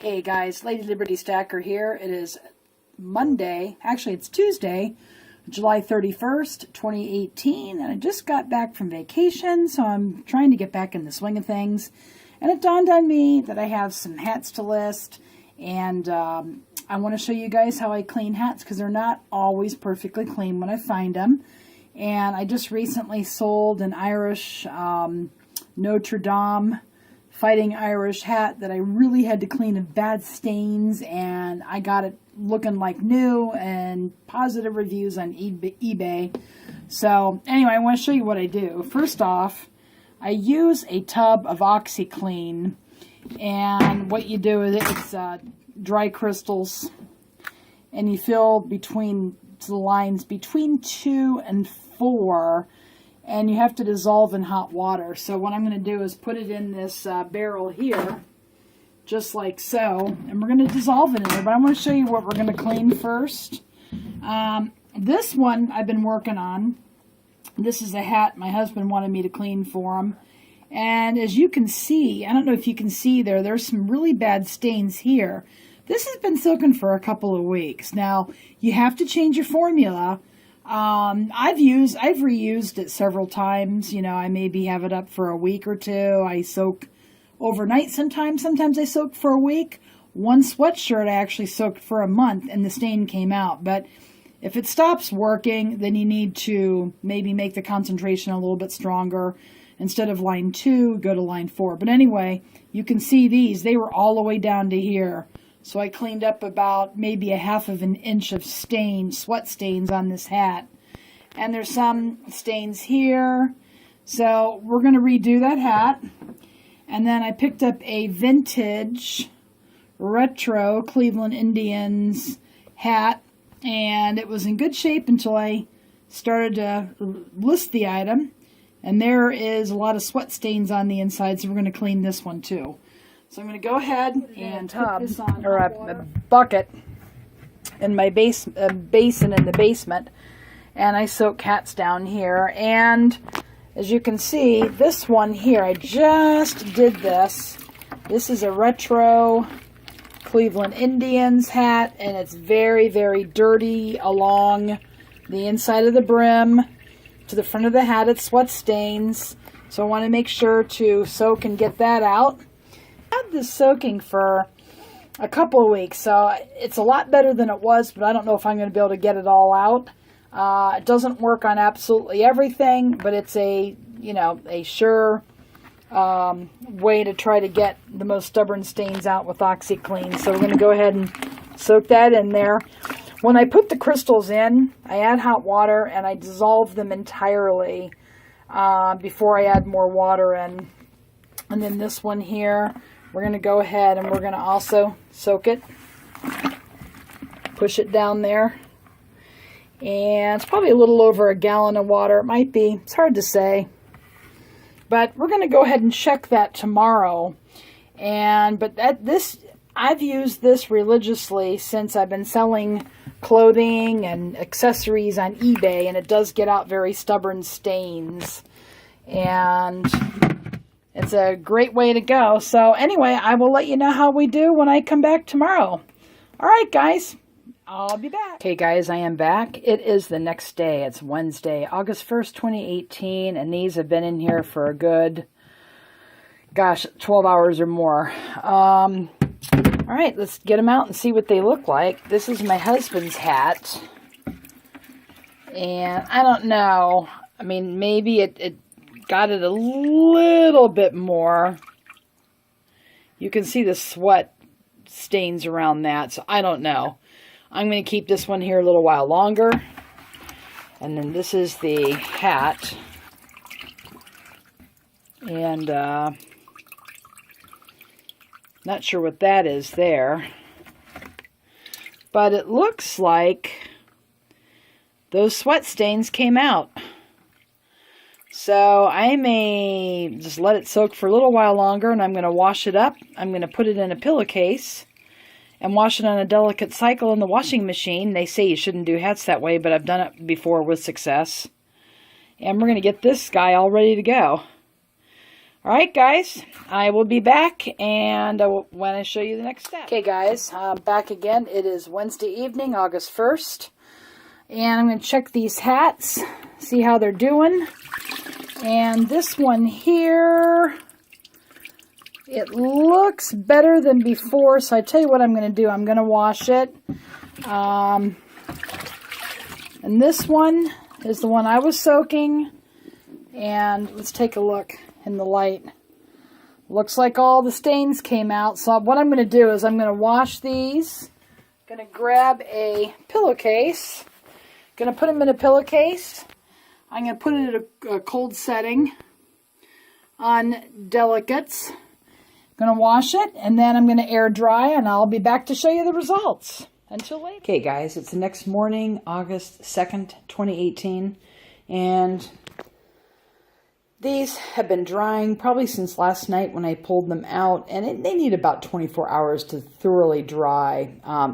Hey guys, Lady Liberty Stacker here. It is Monday, actually it's Tuesday, July 31st, 2018, and I just got back from vacation, so I'm trying to get back in the swing of things. And it dawned on me that I have some hats to list, and I want to show you guys how I clean hats because they're not always perfectly clean when I find them. And I just recently sold an Irish Notre Dame Fighting Irish hat that I really had to clean of bad stains, and I got it looking like new and positive reviews on eBay. So anyway, I want to show you what I do. First off, I use a tub of OxyClean, and what you do is it's dry crystals, and you fill between the lines between 2 and 4. And you have to dissolve in hot water. So what I'm going to do is put it in this barrel here, just like so. And we're going to dissolve it in there. But I want to show you what we're going to clean first. This one I've been working on. This is a hat my husband wanted me to clean for him. And as you can see, I don't know if you can see there's some really bad stains here. This has been soaking for a couple of weeks. Now, you have to change your formula. I've reused it several times. You know, I maybe have it up for a week or two. I soak overnight sometimes. Sometimes I soak for a week. One sweatshirt I actually soaked for a month and the stain came out. But if it stops working, then you need to maybe make the concentration a little bit stronger. Instead of line 2, go to line 4. But anyway, you can see these. They were all the way down to here. So I cleaned up about maybe a half of an inch of sweat stains on this hat. And there's some stains here. So we're going to redo that hat. And then I picked up a vintage retro Cleveland Indians hat. And it was in good shape until I started to list the item. And there is a lot of sweat stains on the inside, so we're going to clean this one too. So I'm going to go ahead and put this on a bucket in my basin in the basement, and I soak hats down here. And as you can see, this one here, I just did this. This is a retro Cleveland Indians hat, and it's very, very dirty along the inside of the brim to the front of the hat. It's sweat stains, so I want to make sure to soak and get that out. I had this soaking for a couple of weeks, so it's a lot better than it was, but I don't know if I'm going to be able to get it all out. It doesn't work on absolutely everything, but it's a sure way to try to get the most stubborn stains out with OxyClean. So we're going to go ahead and soak that in there. When I put the crystals in, I add hot water and I dissolve them entirely before I add more water in. And then this one here, we're going to go ahead and we're going to also soak it. Push it down there. And it's probably a little over a gallon of water. It might be. It's hard to say. But we're going to go ahead and check that tomorrow. I've used this religiously since I've been selling clothing and accessories on eBay, and it does get out very stubborn stains. And it's a great way to go. So anyway, I will let you know how we do when I come back tomorrow. All right, guys. I'll be back. Okay, guys, I am back. It is the next day. It's Wednesday, August 1st, 2018, and these have been in here for a good, 12 hours or more. All right, let's get them out and see what they look like. This is my husband's hat. And I don't know. I mean, maybe it got it a little bit more. You can see the sweat stains around that, so I don't know. I'm going to keep this one here a little while longer. And then this is the hat. And not sure what that is there. But it looks like those sweat stains came out. So I may just let it soak for a little while longer, and I'm going to wash it up. I'm going to put it in a pillowcase and wash it on a delicate cycle in the washing machine. They say you shouldn't do hats that way, but I've done it before with success. And we're going to get this guy all ready to go. All right, guys, I will be back, and I want to show you the next step. Okay, guys, back again. It is Wednesday evening, August 1st, and I'm going to check these hats, see how they're doing. And this one here, it looks better than before, so I tell you what I'm going to do. I'm going to wash it. And this one is the one I was soaking, and let's take a look in the light. Looks like all the stains came out. So what I'm going to do is I'm going to wash these. Going to grab a pillowcase. Going to put them in a pillowcase. I'm going to put it at a cold setting on delicates. Going to wash it, and then I'm going to air dry, and I'll be back to show you the results. Until later. Okay, guys, it's the next morning, August 2nd, 2018, and these have been drying probably since last night when I pulled them out, and they need about 24 hours to thoroughly dry.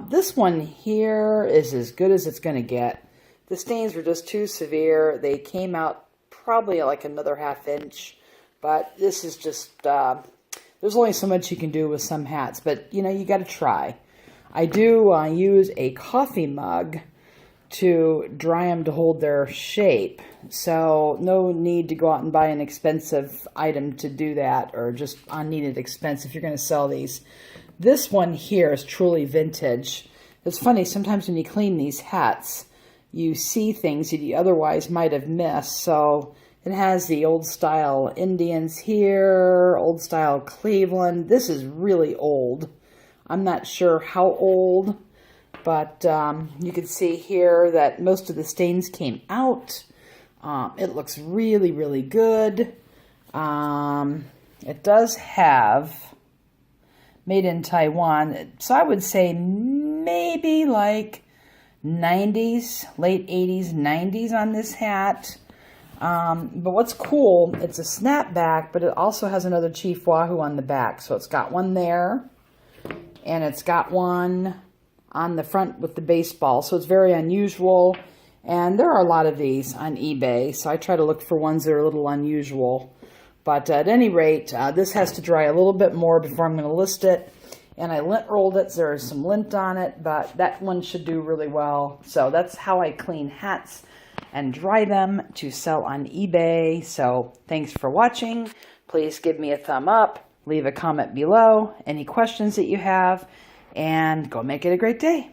This one here is as good as it's going to get. The stains were just too severe. They came out probably like another ½ inch, but this is just, there's only so much you can do with some hats, but you know, you got to try. I do use a coffee mug to dry them to hold their shape. So no need to go out and buy an expensive item to do that, or just unneeded expense if you're going to sell these. This one here is truly vintage. It's funny, sometimes when you clean these hats, you see things that you otherwise might have missed. So it has the old style Indians here, old style Cleveland. This is really old. I'm not sure how old, but you can see here that most of the stains came out. It looks really, really good. It does have made in Taiwan, so I would say maybe like 90s, late 80s, 90s on this hat. But what's cool, it's a snapback, but it also has another Chief Wahoo on the back. So it's got one there, and it's got one on the front with the baseball. So it's very unusual. And there are a lot of these on eBay, so I try to look for ones that are a little unusual. But at any rate, this has to dry a little bit more before I'm going to list it. And I lint rolled it, so there's some lint on it, but that one should do really well. So that's how I clean hats and dry them to sell on eBay. So thanks for watching. Please give me a thumb up. Leave a comment below, any questions that you have, and go make it a great day.